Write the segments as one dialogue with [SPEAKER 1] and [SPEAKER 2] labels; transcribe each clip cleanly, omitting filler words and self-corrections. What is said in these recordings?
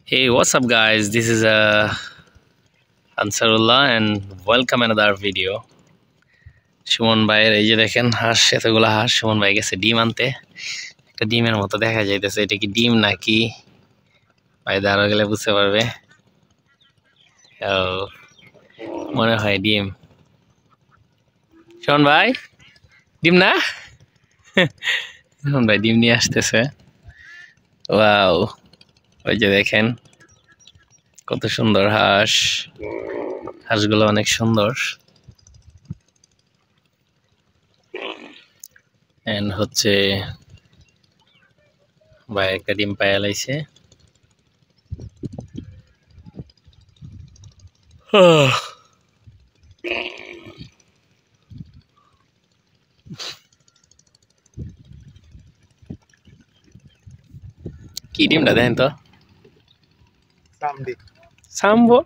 [SPEAKER 1] Hey, what's up, guys? This is Ansarullah, and welcome another video. Suman ভাইয়ের এই যে দেখেন হাঁস, এতগুলো হাঁস। সুমন ভাই গেছে ডিম আনতে। একটা ডিমের মতো দেখা যাইতেছে, এটা কি ডিম নাকি? ভাই দাঁড়া গেলে বুঝতে পারবে। মনে হয় ডিম। সুমন ভাই, ডিম না? সুমন ভাই ডিম নিয়ে আসতেছে। ওয়াও, ওই যে দেখেন কত সুন্দর হাঁস। হাঁসগুলো অনেক সুন্দর। এন্ড হচ্ছে ভাই একটা ডিম পায়া লাইছে। কি ডিমটা দেখেন তো, সাম্বো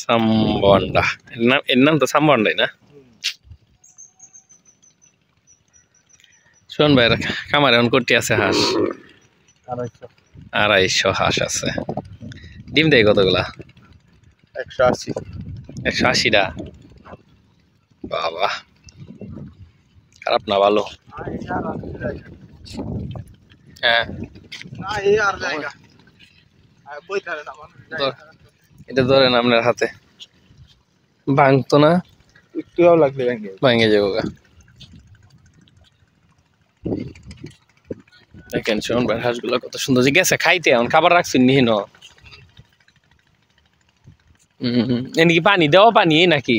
[SPEAKER 1] সাম্বন্ডা, এর নাম তো সাম্বন্ডাই না? শোন ভাই, খামারে এখন কোটি আছে হাঁস? 250 হাঁস আছে। ডিম দেয় কতগুলা?
[SPEAKER 2] 180।
[SPEAKER 1] 180টা। বাবা, খারাপ না, ভালো। হ্যাঁ, এটা ধরেন আপনার হাতে, ভাঙতো না?
[SPEAKER 2] একটুও লাগলে
[SPEAKER 1] ভাঙে যাবো গা। দেখেন শোন ভাই, হাঁসগুলো কত সুন্দর যে গেছে খাইতে। এখন খাবার রাখছেন নিহিন? এনে কি পানি দেওয়া পানি নাকি?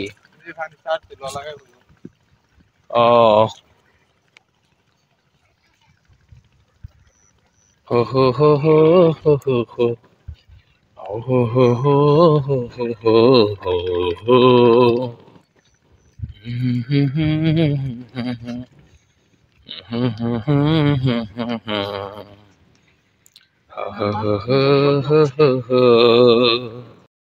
[SPEAKER 1] ও হো হো হো হো হো হো হো হো হো হো হো হো হো হো হো। হো হো হো হো হো হো।